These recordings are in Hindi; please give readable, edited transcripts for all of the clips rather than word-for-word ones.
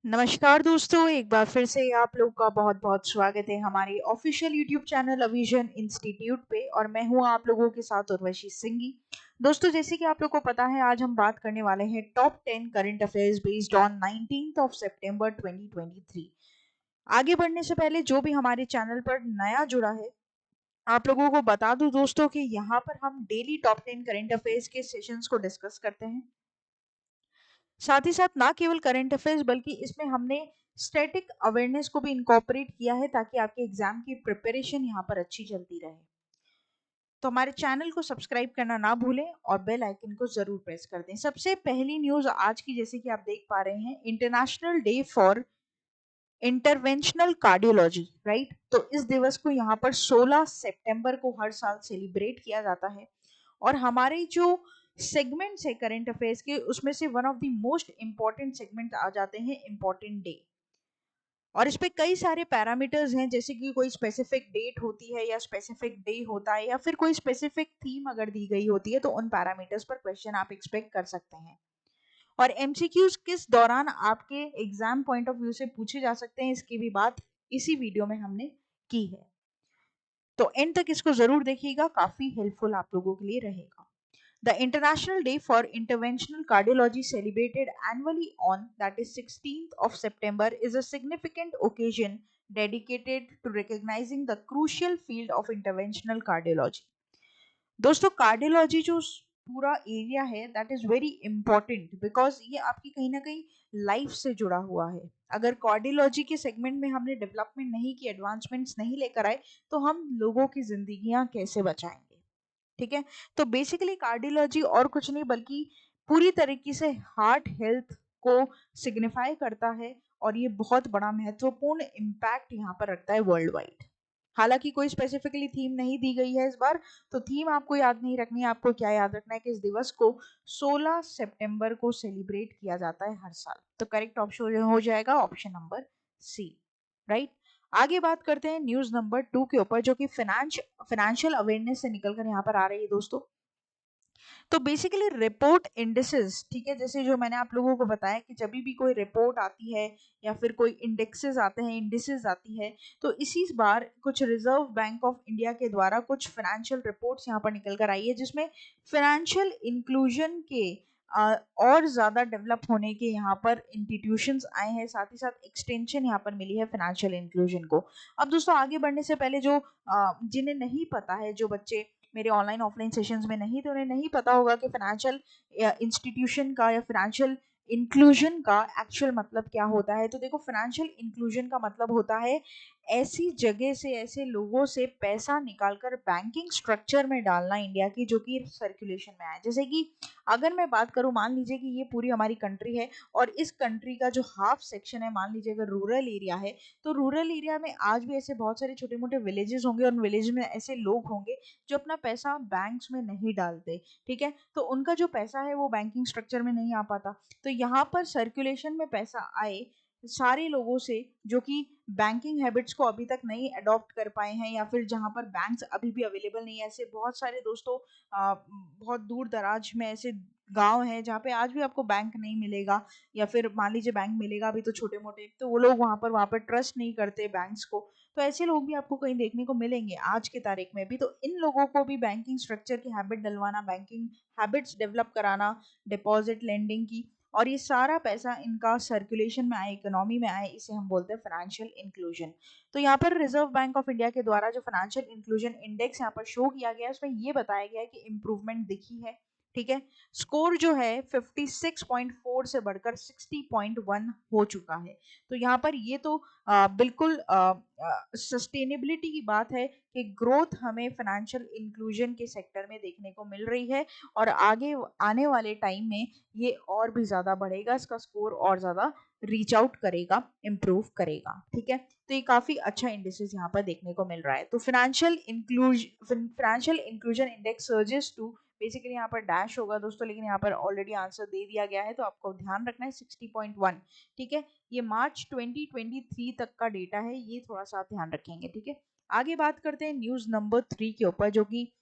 नमस्कार दोस्तों, एक बार फिर से आप लोग का बहुत बहुत स्वागत है हमारे ऑफिशियल यूट्यूब चैनल अविजन इंस्टीट्यूट पे। और मैं हूं आप लोगों के साथ उर्वशी सिंगी। दोस्तों, जैसे कि आप लोगों को पता है, आज हम बात करने वाले हैं top 10 current affairs based on 19th of September 2023। आगे बढ़ने से पहले जो भी हमारे चैनल पर नया जुड़ा है, आप लोगों को बता दूं दोस्तों कि यहाँ पर हम डेली टॉप 10 करंट अफेयर्स के सेशंस को डिस्कस करते हैं। साथ ही साथ ना केवल करंट अफेयर्स बल्कि इसमें हमने स्टैटिक अवेयरनेस को भी इनकॉर्पोरेट किया है ताकि आपके एग्जाम की प्रिपरेशन यहाँ पर अच्छी चलती रहे। तो हमारे चैनल को सब्सक्राइब करना ना भूलें और बेल आइकन को जरूर प्रेस कर दें। सबसे पहली न्यूज आज की, जैसे कि आप देख पा रहे हैं, international day for interventional cardiology, right. तो इस दिवस को यहाँ पर 16 सितंबर को हर साल सेलिब्रेट किया जाता है। और हमारे जो सेगमेंट्स है करंट अफेयर्स के, उसमें से one of the most important segment आ जाते हैं इंपॉर्टेंट डे। और इस पे कई सारे पैरामीटर्स हैं, जैसे कि कोई स्पेसिफिक डेट होती है या स्पेसिफिक डे होता है या फिर कोई स्पेसिफिक थीम अगर दी गई होती है, तो उन पैरामीटर्स पर क्वेश्चन आप एक्सपेक्ट कर सकते हैं। और एमसीक्यूज किस दौरान आपके एग्जाम पॉइंट ऑफ व्यू से पूछे जा सकते हैं, इसकी भी बात इसी वीडियो में हमने की है। तो एंड तक इसको जरूर देखिएगा, काफी हेल्पफुल आप लोगों के लिए रहेगा। The International Day for Interventional Cardiology, celebrated annually on that is 16th of September, is a significant occasion dedicated to recognizing the crucial field of interventional cardiology. दोस्तों, कार्डियोलॉजी जो पूरा एरिया है, that is very important because ये आपकी कहीं ना कहीं लाइफ से जुड़ा हुआ है। अगर कार्डियोलॉजी के सेगमेंट में हमने डेवलपमेंट नहीं की, एडवांसमेंट्स नहीं लेकर आए, तो हम लोगों की जिंदगियां कैसे बचाएंगे? ठीक है। तो बेसिकली कार्डियोलॉजी और कुछ नहीं बल्कि पूरी तरीके से हार्ट हेल्थ को सिग्निफाई करता है। और ये बहुत बड़ा महत्वपूर्ण इम्पैक्ट यहाँ पर रखता है वर्ल्ड वाइड। हालांकि कोई स्पेसिफिकली थीम नहीं दी गई है इस बार, तो थीम आपको याद नहीं रखनी है। आपको क्या याद रखना है कि इस दिवस को 16 सितंबर को सेलिब्रेट किया जाता है हर साल। तो करेक्ट ऑप्शन हो जाएगा ऑप्शन नंबर सी, राइट। आगे बात करते हैं न्यूज नंबर 2 के ऊपर, जो कि फाइनेंशियल अवेयरनेस से निकलकर यहाँ पर आ रही है दोस्तों। तो बेसिकली रिपोर्ट इंडिसेस, ठीक है, जैसे जो मैंने आप लोगों को बताया कि जब भी कोई रिपोर्ट आती है या फिर कोई इंडेक्सेस आते हैं, इंडिसेस आती है, तो इसी बार कुछ रिजर्व बैंक ऑफ इंडिया के द्वारा कुछ फाइनेंशियल रिपोर्ट्स यहाँ पर निकल कर आई है, जिसमें फाइनेंशियल इंक्लूजन के और ज्यादा डेवलप होने के यहाँ पर इंस्टीट्यूशंस आए हैं। साथ ही साथ एक्सटेंशन यहाँ पर मिली है फाइनेंशियल इंक्लूजन को। अब दोस्तों, आगे बढ़ने से पहले जो जिन्हें नहीं पता है, जो बच्चे मेरे ऑनलाइन ऑफलाइन सेशंस में नहीं, तो उन्हें नहीं पता होगा कि फाइनेंशियल इंस्टीट्यूशन का या फाइनेंशियल इंक्लूजन का एक्चुअल मतलब क्या होता है। तो देखो, फाइनेंशियल इंक्लूजन का मतलब होता है ऐसी जगह से, ऐसे लोगों से पैसा निकालकर बैंकिंग स्ट्रक्चर में डालना इंडिया की, जो कि सर्कुलेशन में आए। जैसे कि अगर मैं बात करूं, मान लीजिए कि ये पूरी हमारी कंट्री है और इस कंट्री का जो हाफ सेक्शन है, मान लीजिए अगर रूरल एरिया है, तो रूरल एरिया में आज भी ऐसे बहुत सारे छोटे मोटे विलेजेस होंगे और विलेज में ऐसे लोग होंगे जो अपना पैसा बैंक्स में नहीं डालते। ठीक है। तो उनका जो पैसा है वो बैंकिंग स्ट्रक्चर में नहीं आ पाता। तो यहाँ पर सर्कुलेशन में पैसा आए सारे लोगों से जो कि बैंकिंग हैबिट्स को अभी तक नहीं अडॉप्ट कर पाए हैं, या फिर जहाँ पर बैंक्स अभी भी अवेलेबल नहीं है। ऐसे बहुत सारे दोस्तों बहुत दूर दराज में ऐसे गांव है जहाँ पे आज भी आपको बैंक नहीं मिलेगा, या फिर मान लीजिए बैंक मिलेगा भी तो छोटे मोटे, तो वो लोग वहाँ पर ट्रस्ट नहीं करते बैंक्स को। तो ऐसे लोग भी आपको कहीं देखने को मिलेंगे आज की तारीख में भी। तो इन लोगों को भी बैंकिंग स्ट्रक्चर की हैबिट डलवाना, बैंकिंग हैबिट्स डेवलप कराना, डिपॉजिट लेंडिंग की, और ये सारा पैसा इनका सर्कुलेशन में आए, इकोनॉमी में आए, इसे हम बोलते हैं फाइनेंशियल इंक्लूजन। तो यहाँ पर रिजर्व बैंक ऑफ इंडिया के द्वारा जो फाइनेंशियल इंक्लूजन इंडेक्स यहाँ पर शो किया गया है, उसमें ये बताया गया है कि इंप्रूवमेंट दिखी है। ठीक है। स्कोर जो है 56.4 से बढ़कर 60.1 हो चुका है। तो यहाँ पर ये तो बिल्कुल सस्टेनेबिलिटी की बात है कि ग्रोथ हमें फाइनेंशियल इंक्लूजन के सेक्टर में देखने को मिल रही है, और आगे आने वाले टाइम में ये और भी ज्यादा बढ़ेगा, इसका स्कोर और ज्यादा रीच आउट करेगा, इम्प्रूव करेगा। ठीक है। तो ये काफी अच्छा इंडेक्सेस यहाँ पर देखने को मिल रहा है। तो financial inclusion index surges to, basically यहाँ पर डैश होगा दोस्तों, लेकिन यहाँ पर ऑलरेडी आंसर दे दिया गया है, तो आपको ध्यान रखना है 60.1। ठीक है। ये मार्च 2023 तक का डेटा है, ये थोड़ा सा आप ध्यान रखेंगे। ठीक है। आगे बात करते हैं न्यूज नंबर 3 के ऊपर, जो कि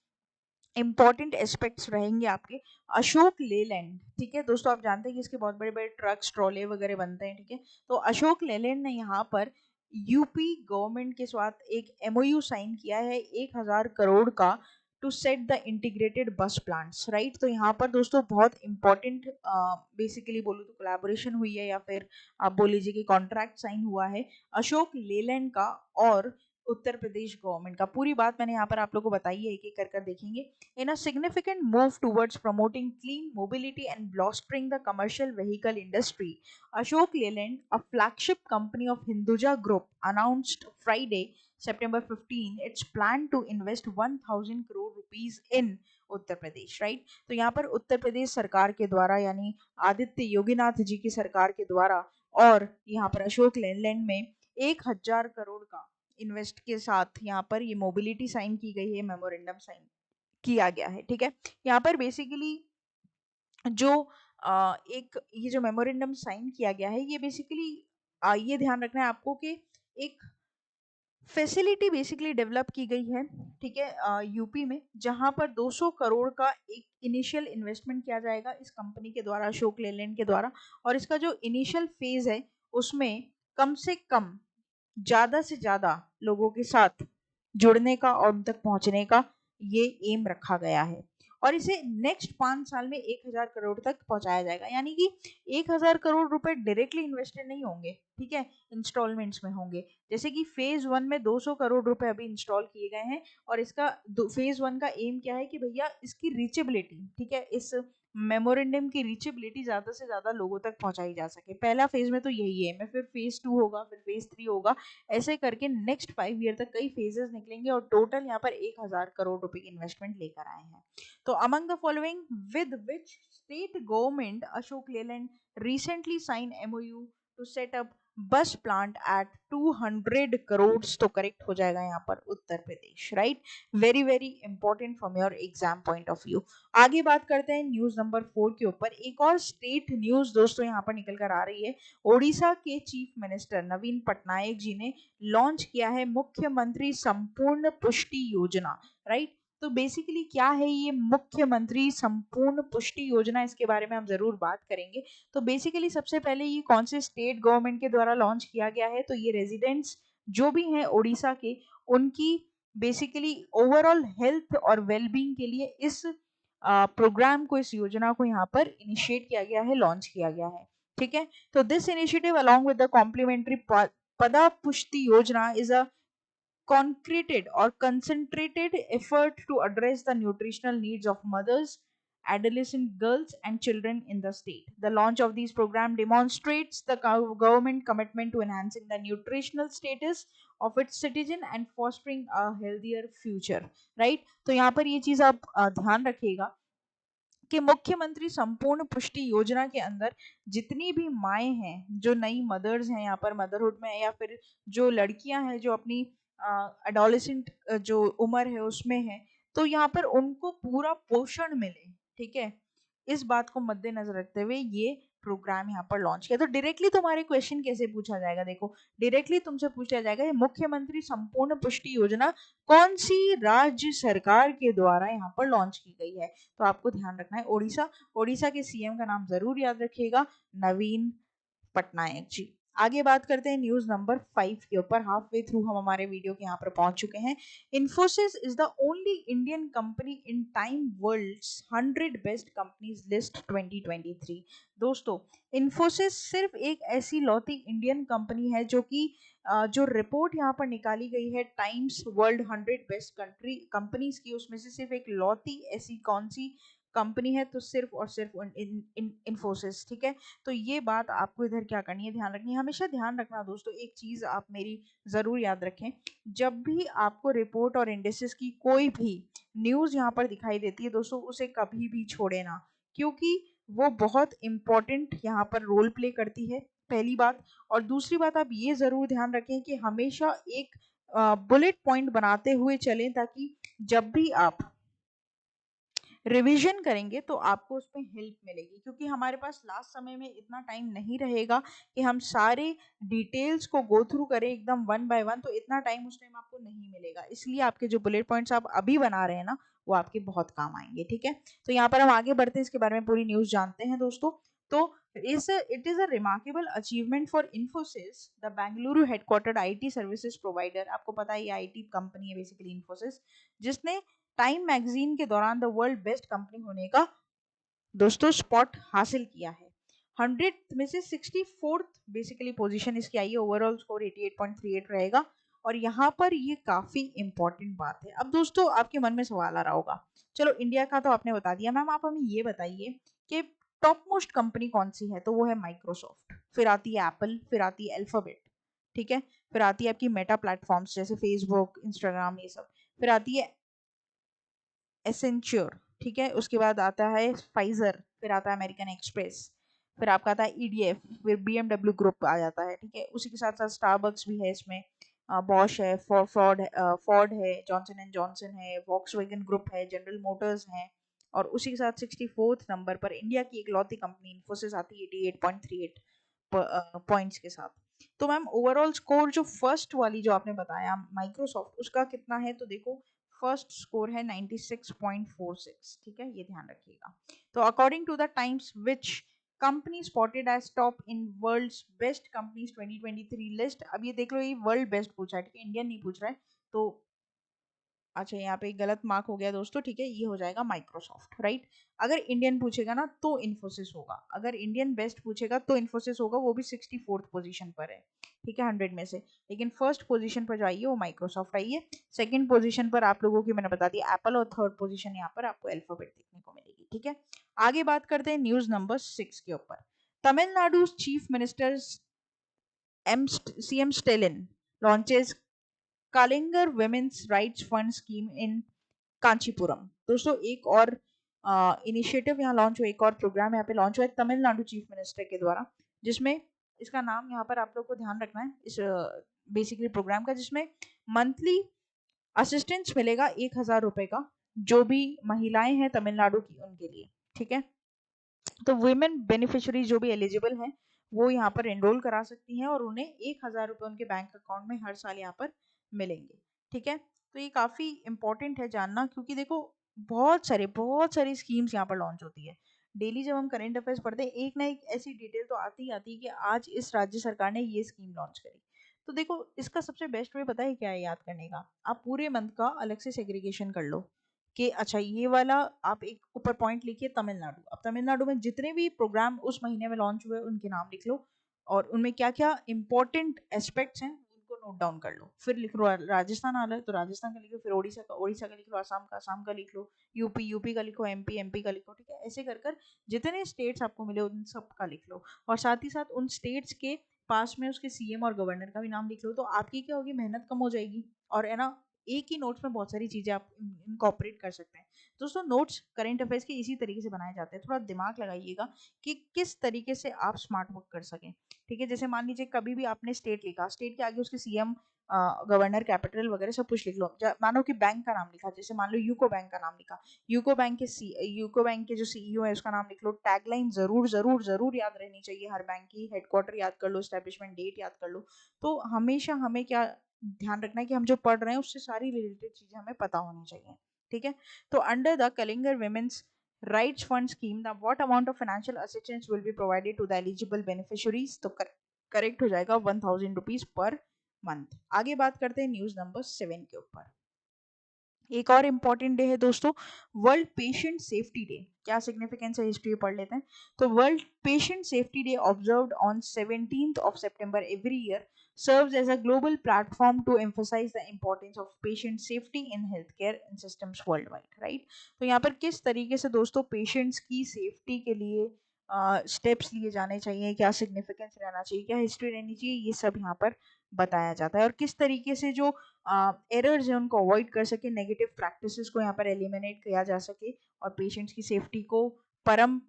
इंपॉर्टेंट एस्पेक्ट्स रहेंगे आपके। अशोक लेलैंड, ठीक है दोस्तों, आप जानते हैं कि इसके बहुत बड़े बड़े ट्रक्स ट्रॉले वगैरह बनते हैं, ठीक है। तो अशोक लेलैंड ने यहाँ पर यूपी गवर्नमेंट के साथ एक एमओयू साइन किया है 1,000 करोड़ का, टू सेट द इंटीग्रेटेड बस प्लांट्स, राइट। तो यहाँ पर दोस्तों बहुत इंपॉर्टेंट बेसिकली बोलूँ तो कोलैबोरेशन हुई है, या फिर आप बोल लीजिए कि कॉन्ट्रैक्ट साइन हुआ है अशोक लेलैंड का और उत्तर प्रदेश गवर्नमेंट का। पूरी बात मैंने यहाँ पर आप लोगों को बताई है, एक एक कर देखेंगे। In a significant move towards promoting clean mobility and bolstering the commercial vehicle industry, Ashok Leyland, a flagship company of Hinduja Group, announced Friday, September 15, its plan to invest 1,000 crore rupees in Uttar Pradesh, right. तो यहाँ पर उत्तर प्रदेश सरकार के द्वारा, यानी आदित्य योगीनाथ जी की सरकार के द्वारा, और यहाँ पर अशोक लेलैंड में 1,000 करोड़ का इन्वेस्ट के साथ यहाँ पर ये मोबिलिटी साइन की गई है, मेमोरेंडम साइन किया गया है, ठीक है। यहाँ पर बेसिकली जो एक ये जो मेमोरेंडम साइन किया गया है, ये बेसिकली ये ध्यान रखना है आपको कि एक फैसिलिटी बेसिकली डेवलप की गई है, ठीक है, यूपी में, जहां पर 200 करोड़ का एक इनिशियल इन्वेस्टमेंट किया जाएगा इस कंपनी के द्वारा, अशोक लेलैंड के द्वारा। और इसका जो इनिशियल फेज है उसमें कम से कम ज्यादा से ज्यादा लोगों के साथ जुड़ने का और उन तक पहुंचने का ये एम रखा गया है, और इसे नेक्स्ट 5 साल में 1,000 करोड़ तक पहुंचाया जाएगा। यानी कि 1,000 करोड़ रुपए डायरेक्टली इन्वेस्टेड नहीं होंगे, ठीक है, इंस्टॉलमेंट्स में होंगे। जैसे कि फेज 1 में 200 करोड़ रुपए अभी इंस्टॉल किए गए हैं, और इसका फेज 1 का एम क्या है कि भैया इसकी रीचेबिलिटी, ठीक है, इस मेमोरेंडम की रीचेबिलिटी ज्यादा से ज्यादा लोगों तक पहुंचाई जा सके। पहला फेज में तो यही एम है, फिर फेज 2 होगा, फिर फेज 3 होगा, ऐसे करके नेक्स्ट 5 ईयर तक कई फेजेस निकलेंगे, और टोटल यहाँ पर 1,000 करोड़ रुपए की इन्वेस्टमेंट लेकर आए हैं। तो among the following with which state government Ashok Leyland recently sign MOU to set up bus plant at 200 crore, तो करेक्ट हो जाएगा यहाँ पर Uttar Pradesh, right. Very very important from your exam point of view. आगे बात करते हैं न्यूज नंबर 4 के ऊपर। एक और स्टेट न्यूज दोस्तों यहाँ पर निकल कर आ रही है। ओडिशा के चीफ मिनिस्टर नवीन पटनायक जी ने लॉन्च किया है मुख्यमंत्री संपूर्ण पुष्टि योजना, राइट। तो बेसिकली क्या है ये मुख्यमंत्री संपूर्ण पुष्टि योजना, इसके बारे में हम जरूर बात करेंगे। तो बेसिकली सबसे पहले ये कौन से स्टेट गवर्नमेंट के द्वारा लॉन्च किया गया है, तो ये रेजिडेंट्स जो भी हैं ओडिशा के, उनकी बेसिकली ओवरऑल हेल्थ और वेलबींग के लिए इस प्रोग्राम को, इस योजना को यहाँ पर इनिशिएट किया गया है, लॉन्च किया गया है, ठीक है। So this initiative along with the complementary पदा पुष्टि योजना is a concreted or concentrated effort to address the nutritional needs of mothers, adolescent girls and children in the state. The launch of these program demonstrates the government commitment to enhancing the nutritional status of its citizen and fostering a healthier future, right। तो यहाँ पर ये चीज आप ध्यान रखिएगा कि मुख्यमंत्री संपूर्ण पुष्टि योजना के अंदर जितनी भी माएँ हैं, जो नई मदर्स हैं यहाँ पर मदरहुड में, या फिर जो लड़कियां हैं जो अपनी एडोलेसेंट जो उम्र है उसमें है, तो यहाँ पर उनको पूरा पोषण मिले, ठीक है, इस बात को मद्देनजर रखते हुए ये प्रोग्राम यहाँ पर लॉन्च किया। तो डायरेक्टली तुम्हारे क्वेश्चन कैसे पूछा जाएगा, देखो डायरेक्टली तुमसे पूछा जाएगा ये मुख्यमंत्री संपूर्ण पुष्टि योजना कौन सी राज्य सरकार के द्वारा यहाँ पर लॉन्च की गई है। तो आपको ध्यान रखना है ओडिशा, ओडिशा के सीएम का नाम जरूर याद रखिएगा, नवीन पटनायक जी। आगे बात करते हैं न्यूज नंबर 5 के ऊपर। हाफ वे थ्रू हम हमारे वीडियो के यहाँ पर पहुंच चुके हैं। Infosys is the only Indian company in Time world's 100 best companies list 2023। दोस्तों इन्फोसिस सिर्फ एक ऐसी लौती इंडियन कंपनी है जो कि जो रिपोर्ट यहाँ पर निकाली गई है टाइम्स वर्ल्ड 100 बेस्ट कंपनीज की, उसमें से सिर्फ एक लौती ऐसी कौन सी कंपनी है, तो सिर्फ और सिर्फ इन्फोसिस, ठीक है। तो ये बात आपको इधर क्या करनी है, ध्यान रखनी है। हमेशा ध्यान रखना दोस्तों, एक चीज आप मेरी जरूर याद रखें, जब भी आपको रिपोर्ट और इंडेक्सेस की कोई भी न्यूज यहाँ पर दिखाई देती है दोस्तों, उसे कभी भी छोड़े ना, क्योंकि वो बहुत इंपॉर्टेंट यहाँ पर रोल प्ले करती है, पहली बात। और दूसरी बात आप ये जरूर ध्यान रखें कि हमेशा एक बुलेट पॉइंट बनाते हुए चलें, ताकि जब भी आप रिवीजन करेंगे तो आपको उसमें हेल्प मिलेगी, क्योंकि हमारे पास लास्ट समय में इतना टाइम नहीं रहेगा कि हम सारे डिटेल्स को गो थ्रू करें एकदम वन बाय वन, तो इतना टाइम उस टाइम आपको नहीं मिलेगा। इसलिए आपके जो बुलेट पॉइंट्स आप अभी बना रहे हैं ना, वो आपके बहुत काम आएंगे। ठीक है, तो यहाँ पर हम आगे बढ़ते हैं, इसके बारे में पूरी न्यूज जानते हैं दोस्तों। तो it is a remarkable achievement for Infosys, the Bengaluru headquartered IT services provider। आपको पता है ये आईटी कंपनी है बेसिकली Infosys, जिसने टाइम मैगजीन के दौरान द वर्ल्ड बेस्ट कंपनी होने का दोस्तों स्पॉट हासिल किया है। 100 में से 64th बेसिकली पोजीशन इसकी आई है। ओवरऑल स्कोर 88.38 रहेगा। और यहाँ पर ये काफी इंपॉर्टेंट बात है। अब दोस्तों आपके मन में सवाल आ रहा होगा, चलो इंडिया का तो आपने बता दिया, मैम आप हमें ये बताइए कि टॉप मोस्ट कंपनी कौन सी है। तो वो है माइक्रोसॉफ्ट, फिर आती है एप्पल, फिर आती है अल्फाबेट, ठीक है, फिर आती है आपकी मेटा प्लेटफॉर्म्स जैसे फेसबुक, इंस्टाग्राम, ये सब, फिर आती है एसेंच्योर, ठीक है, उसके बाद आता है फाइजर, फिर आता है अमेरिकन एक्सप्रेस, फिर आपका आता है ईडीएफ, फिर बीएमडब्ल्यू ग्रुप आ जाता है। ठीक है, उसी के साथ साथ स्टारबक्स भी है इसमें, बॉश है, फोर्ड है, जॉनसन एंड जॉनसन है, वॉक्सवैगन ग्रुप है, जनरल मोटर्स है। और उसी के साथ 64th नंबर पर इंडिया की इकलौती कंपनी इन्फोसिस आती है 88.38 पॉइंट्स के साथ। तो मैम ओवरऑल स्कोर जो फर्स्ट वाली जो आपने बताया माइक्रोसॉफ्ट, उसका कितना है, तो देखो फर्स्ट स्कोर है 96.46। ठीक है, ये ध्यान रखिएगा। तो according to the Times which company spotted as top in world's best companies 2023 list. अब ये देख लो, ये वर्ल्ड बेस्ट पूछा है, ठीक है, इंडियन नहीं पूछ रहा है। तो अच्छा यहाँ पे गलत मार्क हो गया दोस्तों, ठीक है, ये हो जाएगा माइक्रोसॉफ्ट, राइट। अगर इंडियन पूछेगा ना तो इन्फोसिस होगा, अगर इंडियन बेस्ट पूछेगा तो इन्फोसिस होगा, वो भी 64th पोजीशन पर है, ठीक है, 100 में से। लेकिन फर्स्ट पोजीशन पर जो आई है वो माइक्रोसॉफ्ट आई है। सेकंड पोजीशन पर आप लोगों की मैंने बता दिया एप्पल, और थर्ड पोजीशन यहाँ पर आपको अल्फाबेट देखने को मिलेगी। ठीक है, आगे बात करते हैं न्यूज नंबर 6 के ऊपर। Tamil Nadu chief minister CM Stalin launches Kalaignar women's rights fund scheme in Kanchipuram. दोस्तों एक और इनिशिएटिव यहाँ लॉन्च हुआ, एक और प्रोग्राम यहाँ पे लॉन्च हुआ है तमिलनाडु चीफ मिनिस्टर के द्वारा, जिसमें इसका नाम यहाँ पर आप लोग को ध्यान रखना है इस बेसिकली प्रोग्राम का, जिसमें मंथली असिस्टेंस मिलेगा 1,000 रुपए का, जो भी महिलाएं हैं तमिलनाडु की उनके लिए। ठीक है, तो वुमेन बेनिफिशियरी जो भी एलिजिबल हैं वो यहाँ पर एनरोल करा सकती हैं, और उन्हें 1,000 रुपए उनके बैंक अकाउंट में हर साल यहाँ पर मिलेंगे। ठीक है, तो ये काफ़ी इंपॉर्टेंट है जानना, क्योंकि देखो बहुत सारी स्कीम्स यहाँ पर लॉन्च होती है। डेली जब हम करेंट अफेयर्स पढ़ते हैं, एक ना एक ऐसी डिटेल तो आती ही आती है कि आज इस राज्य सरकार ने ये स्कीम लॉन्च करी। तो देखो इसका सबसे बेस्ट वे पता है क्या है याद करने का, आप पूरे मंथ का अलग से सेग्रीगेशन कर लो कि अच्छा ये वाला आप एक ऊपर पॉइंट लिखिए तमिलनाडु। अब तमिलनाडु में जितने भी प्रोग्राम उस महीने में लॉन्च हुए उनके नाम लिख लो, और उनमें क्या क्या इंपॉर्टेंट एस्पेक्ट्स हैं उनको नोट डाउन कर लो। फिर लिख लो राजस्थान आ रहा है तो राजस्थान का लिखो, फिर ओडिशा का लिख लो, आसाम का लिख लो, यूपी का लिखो, एमपी का लिखो। ठीक है, ऐसे कर कर जितने स्टेट्स आपको मिले उन सब का लिख लो, और साथ ही साथ उन स्टेट्स के पास में उसके सीएम और गवर्नर का भी नाम लिख लो। तो आपकी क्या होगी, मेहनत कम हो जाएगी, और है ना एक ही नोट्स में बहुत सारी चीजें आप इनकॉपरेट कर सकते हैं। दोस्तों नोट्स करंट अफेयर्स के इसी तरीके से बनाए जाते हैं, थोड़ा दिमाग लगाइएगा कि किस तरीके से आप स्मार्ट वर्क कर सकें। ठीक है, जैसे मान लीजिए कभी भी आपने स्टेट लिखा, स्टेट के आगे उसके सीएम, गवर्नर, कैपिटल वगैरह सब कुछ लिख लो। मानो कि बैंक का नाम लिखा, जैसे मान लो यूको बैंक का नाम लिखा, यूको बैंक के जो सीईओ है उसका नाम लिख लो। टैगलाइन जरूर जरूर जरूर याद रहनी चाहिए हर बैंक की, हेडक्वार्टर याद कर लो, एस्टेब्लिशमेंट डेट याद कर लो। तो हमेशा हमें क्या ध्यान रखना है कि हम जो पढ़ रहे हैं उससे सारी रिलेटेड चीजें हमें पता होनी चाहिए। ठीक है, तो under the Kalaignar women's rights fund scheme the what amount of financial assistance will be provided to the eligible beneficiaries. तो करेक्ट हो जाएगा 1,000 रुपीज पर मंथ। आगे बात करते हैं न्यूज नंबर 7 के ऊपर। एक और इम्पॉर्टेंट डे है दोस्तों, वर्ल्ड पेशेंट सेफ्टी डे। क्या सिग्निफिकेंस है, हिस्ट्री पढ़ लेते हैं। तो world patient safety day observed on 17th of September every year serves as a global platform to emphasize the importance of patient safety in healthcare systems worldwide, right? तो यहाँ पर किस तरीके से दोस्तों पेशेंट्स की सेफ्टी के लिए स्टेप्स लिए जाने चाहिए, क्या सिग्निफिकेंस रहना चाहिए, क्या हिस्ट्री रहनी चाहिए, ये सब यहाँ पर बताया जाता है, और किस तरीके से जो एरर्स है उनको अवॉइड कर सके, नेगेटिव प्रैक्टिसेस को यहाँ पर एलिमिनेट किया जा सके, और पेशेंट्स की सेफ्टी को परम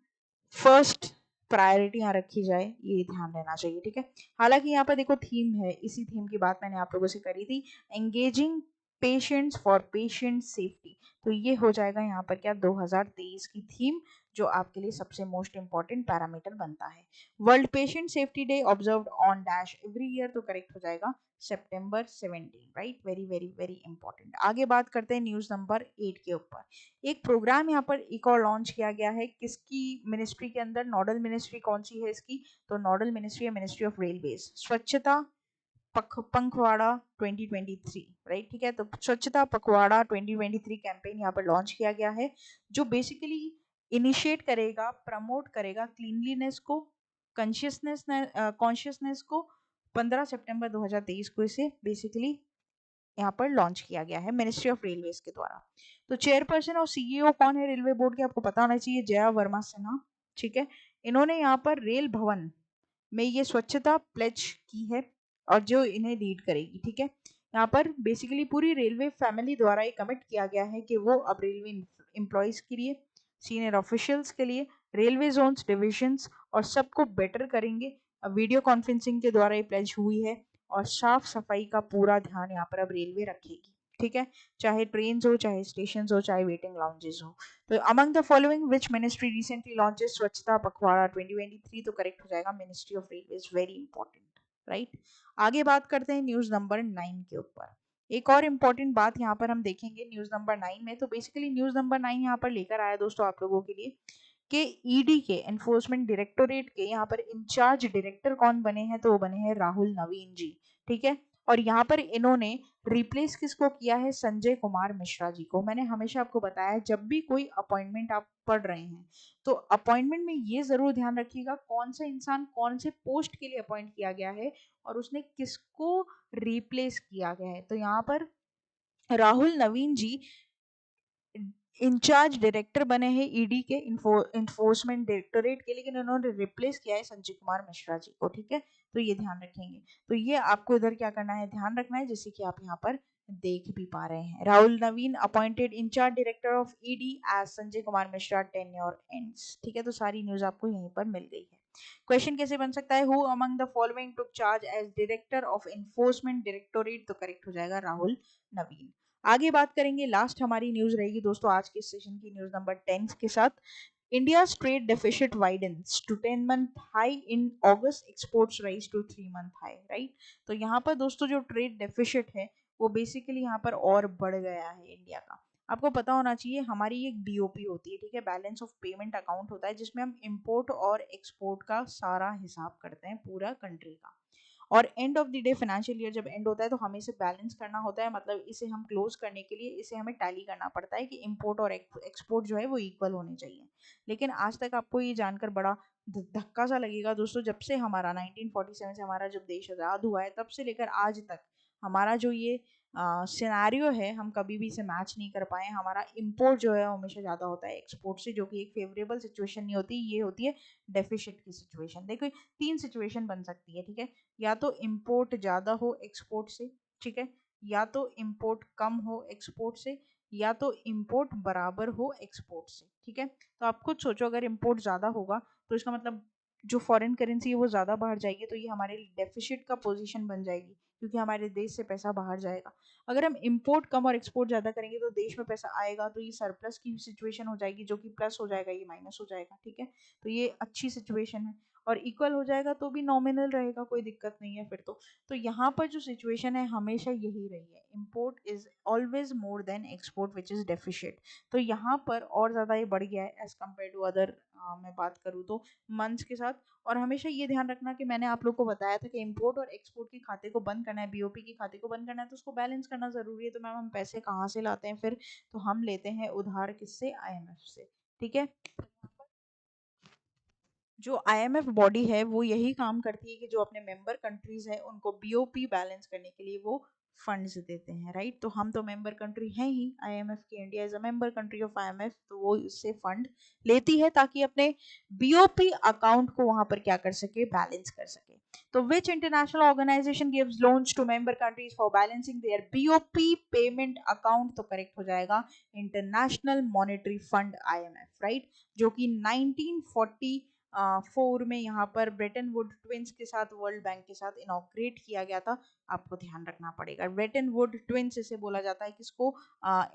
फर्स्ट प्रायोरिटी यहाँ रखी जाए, ये ध्यान रहना चाहिए। ठीक है, हालांकि यहाँ पर देखो थीम है, इसी थीम की बात मैंने आप लोगों से करी थी, engaging patients for patient safety. तो ये हो जाएगा यहाँ पर क्या 2023 की थीम, जो आपके लिए सबसे मोस्ट इंपॉर्टेंट पैरामीटर बनता है। World patient safety day observed on dash every year, तो करेक्ट हो जाएगा सितंबर 17, right. Very very very important. आगे बात करते हैं न्यूज नंबर 8 के ऊपर। एक प्रोग्राम यहाँ पर एक और लॉन्च किया गया है, किसकी मिनिस्ट्री के अंदर, नोडल मिनिस्ट्री कौन सी है इसकी, तो नोडल मिनिस्ट्री है मिनिस्ट्री ऑफ रेलवेज, स्वच्छता पखवाड़ा 2023, राइट, ठीक है। तो स्वच्छता पखवाड़ा 2023 कैंपेन यहाँ पर लॉन्च किया गया है, जो बेसिकली इनिशिएट करेगा, प्रमोट करेगा क्लीनलीनेस को, कॉन्शियसनेस को। 15 सितंबर 2023 को इसे बेसिकली यहाँ पर लॉन्च किया गया है मिनिस्ट्री ऑफ रेलवेज के द्वारा। तो चेयरपर्सन और सीईओ कौन है रेलवे बोर्ड के, आपको पता होना चाहिए, जया वर्मा सिन्हा, ठीक है। इन्होंने यहाँ पर रेल भवन में ये स्वच्छता प्लेज की है, और जो इन्हें लीड करेगी, ठीक है। यहाँ पर बेसिकली पूरी रेलवे फैमिली द्वारा ये कमिट किया गया है कि वो अब रेलवे एम्प्लॉयज के लिए, सीनियर ऑफिशियल्स के लिए, रेलवे जोन्स, डिविजन्स और सबको बेटर करेंगे। वीडियो कॉन्फ्रेंसिंग के द्वारा ये प्लेज हुई है, और साफ सफाई का पूरा ध्यान यहाँ पर अब रेलवे रखेगी, ठीक है। चाहे ट्रेन हो, चाहे स्टेशन हो, चाहे वेटिंग लाउंजेस हो। तो among the following which ministry recently launches स्वच्छता पखवाड़ा 2023, तो करेक्ट हो जाएगा ministry of railways. Very important, right. आगे बात करते हैं न्यूज नंबर 9 के ऊपर। एक और इम्पॉर्टेंट बात यहाँ पर हम देखेंगे न्यूज नंबर 9 में। तो बेसिकली न्यूज नंबर 9 यहाँ पर लेकर आया दोस्तों आप लोगों के लिए कि ईडी के, एनफोर्समेंट डायरेक्टोरेट के यहाँ पर इंचार्ज डायरेक्टर कौन बने हैं, तो वो बने हैं राहुल नवीन जी, ठीक है। और यहाँ पर इन्होंने रिप्लेस किसको किया है, संजय कुमार मिश्रा जी को। मैंने हमेशा आपको बताया है, जब भी कोई अपॉइंटमेंट आप पढ़ रहे हैं, तो अपॉइंटमेंट में ये जरूर ध्यान रखिएगा कौन सा इंसान कौन से पोस्ट के लिए अपॉइंट किया गया है, और उसने किसको रिप्लेस किया गया है। तो यहाँ पर राहुल नवीन जी इंचार्ज डायरेक्टर बने हैं ईडी के, इन्फोर्समेंट डायरेक्टोरेट के, लेकिन उन्होंने रिप्लेस किया है संजय कुमार मिश्रा जी को, ठीक है। तो ये ध्यान रखेंगे। तो ये आपको इधर क्या करना है, ध्यान रखना है, जैसे कि आप यहाँ पर देख भी पा रहे हैं। Rahul Navin appointed incharge director of ED as Sanjay Kumar Mishra tenure ends, ठीक है। तो सारी न्यूज आपको यहीं पर मिल गई है। क्वेश्चन कैसे बन सकता है, who among the following took charge as director of enforcement directorate, तो करेक्ट हो जाएगा राहुल नवीन। आगे बात करेंगे, लास्ट हमारी न्यूज रहेगी दोस्तों आज के सेशन की, न्यूज नंबर 10 के साथ। India's trade deficit widens to 10-month high in August, exports rise to 3-month high, right? तो यहाँ पर दोस्तों जो ट्रेड डेफिशिट है वो बेसिकली यहाँ पर और बढ़ गया है इंडिया का। आपको पता होना चाहिए हमारी एक बीओपी होती है, ठीक है, बैलेंस ऑफ पेमेंट अकाउंट होता है, जिसमें हम इंपोर्ट और एक्सपोर्ट का सारा हिसाब करते हैं पूरा कंट्री का। और end of the day financial year जब एंड होता है तो हमें इसे बैलेंस करना होता है, मतलब इसे हम क्लोज करने के लिए इसे हमें टैली करना पड़ता है कि इंपोर्ट और एक्सपोर्ट जो है वो इक्वल होने चाहिए। लेकिन आज तक आपको ये जानकर बड़ा धक्का सा लगेगा दोस्तों, जब से हमारा 1947 से हमारा जब देश आज़ाद हुआ है तब से लेकर आज तक हमारा जो ये सिनेरियो है, हम कभी भी इसे मैच नहीं कर पाए। हमारा इंपोर्ट जो है हमेशा ज़्यादा होता है एक्सपोर्ट से, जो कि एक फेवरेबल सिचुएशन नहीं होती, ये होती है डेफिशिट की सिचुएशन। देखो 3 सिचुएशन बन सकती है, ठीक है, या तो इंपोर्ट ज़्यादा हो एक्सपोर्ट से, ठीक है, या तो इंपोर्ट कम हो एक्सपोर्ट से, या तो इंपोर्ट बराबर हो एक्सपोर्ट से, ठीक है। तो आप खुद सोचो, अगर इंपोर्ट ज़्यादा होगा तो इसका मतलब जो फॉरेन करेंसी है वो ज़्यादा बाहर जाएगी, तो ये हमारे डेफिसिट का पोजीशन बन जाएगी, क्योंकि हमारे देश से पैसा बाहर जाएगा। अगर हम इंपोर्ट कम और एक्सपोर्ट ज़्यादा करेंगे तो देश में पैसा आएगा, तो ये सरप्लस की सिचुएशन हो जाएगी, जो कि प्लस हो जाएगा, ये माइनस हो जाएगा, ठीक है। तो ये अच्छी सिचुएशन है। और इक्वल हो जाएगा तो भी नॉमिनल रहेगा, कोई दिक्कत नहीं है फिर तो यहाँ पर जो सिचुएशन है हमेशा यही रही है, import is always more than export which is deficit. तो यहाँ पर और ज़्यादा ये बढ़ गया है एज कम्पेयर टू अदर, मैं बात करूँ तो मंथ्स के साथ। और हमेशा ये ध्यान रखना कि मैंने आप लोग को बताया था कि इंपोर्ट और एक्सपोर्ट के खाते को बंद करना है, बीओपी के खाते को बंद करना है, तो उसको बैलेंस करना जरूरी है। तो मैम हम पैसे कहाँ से लाते हैं फिर, तो हम लेते हैं उधार, किससे, आईएमएफ से, ठीक है। जो आईएमएफ बॉडी है वो यही काम करती है कि जो अपने मेंबर कंट्रीज है उनको बीओपी बैलेंस करने के लिए वो फंड्स देते हैं, राइट। तो हम तो मेंबर कंट्री हैं ही आईएमएफ की, India is a member country of IMF, तो वो इससे फंड लेती है ताकि अपने बीओपी अकाउंट को वहां पर क्या कर सके, बैलेंस कर सके। तो which international organisation gives loans to member countries for balancing their BOP payment account, तो करेक्ट हो जाएगा International Monetary Fund IMF, right, जो कि 1940 2004 में यहाँ पर ब्रेटन वुड ट्विंस के साथ वर्ल्ड बैंक के साथ इनॉग्रेट किया गया था। आपको ध्यान रखना पड़ेगा, ब्रेटन वुड ट्विंस इसे बोला जाता है किसको,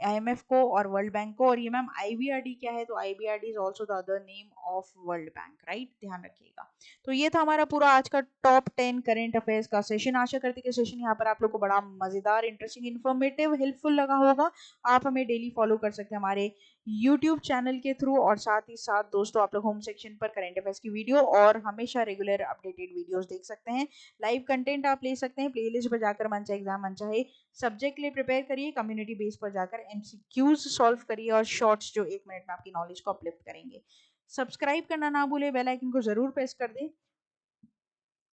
IMF को और वर्ल्ड बैंक को। और ये मैम IBRD क्या है, तो IBRD is also the other name of world bank, right, ध्यान रखिएगा। तो ये था हमारा पूरा आज का टॉप 10 करेंट अफेयर्स का सेशन। आशा करती कि सेशन यहाँ पर आप लोग को बड़ा मजेदार, इंटरेस्टिंग, इन्फॉर्मेटिव, हेल्पफुल लगा होगा। आप हमें डेली फॉलो कर सकते हैं हमारे यूट्यूब चैनल के थ्रू, और साथ ही साथ दोस्तों आप लोग होम सेक्शन पर करंट अफेयर्स की वीडियो और हमेशा रेगुलर अपडेटेड वीडियोस देख सकते हैं। लाइव कंटेंट आप ले सकते हैं, प्लेलिस्ट पर जाकर मन चाहे एग्जाम मन चाहे सब्जेक्ट के लिए प्रिपेयर करिए, कम्युनिटी बेस पर जाकर MCQs सॉल्व करिए और शॉर्ट्स जो 1 मिनट में आपकी नॉलेज को अपलिफ्ट करेंगे। सब्सक्राइब करना ना भूले, बेल आइकन को जरूर प्रेस कर दें।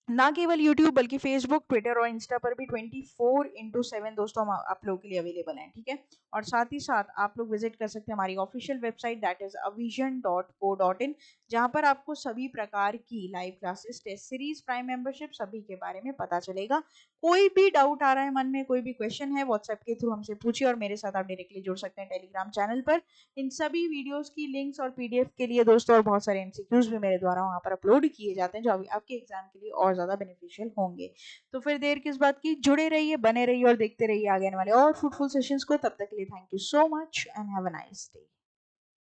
ना केवल YouTube बल्कि फेसबुक, ट्विटर और इंस्टा पर भी 24/7 दोस्तों हम आप लोगों के लिए अवेलेबल हैं, ठीक है। और साथ ही साथ आप लोग विजिट कर सकते हैं हमारी official website that is avision.co.in, जहां पर आपको सभी प्रकार की live classes, test series, prime membership सभी के बारे में पता चलेगा। कोई भी डाउट आ रहा है मन में, कोई भी क्वेश्चन है, व्हाट्सएप के थ्रू हमसे पूछिए और मेरे साथ आप डायरेक्टली जुड़ सकते हैं टेलीग्राम चैनल पर। इन सभी वीडियोस की लिंक्स और PDF के लिए दोस्तों, और बहुत सारे MCQs भी मेरे द्वारा वहां पर अपलोड किए जाते हैं जो अभी आपके एग्जाम के लिए और ज्यादा बेनिफिशियल होंगे। तो फिर देर किस बात की, जुड़े रहिए, बने रहिए और देखते रहिए आगे आने वाले और फ्रूटफुल सेशंस को। तब तक के लिए thank you so much and have a nice day.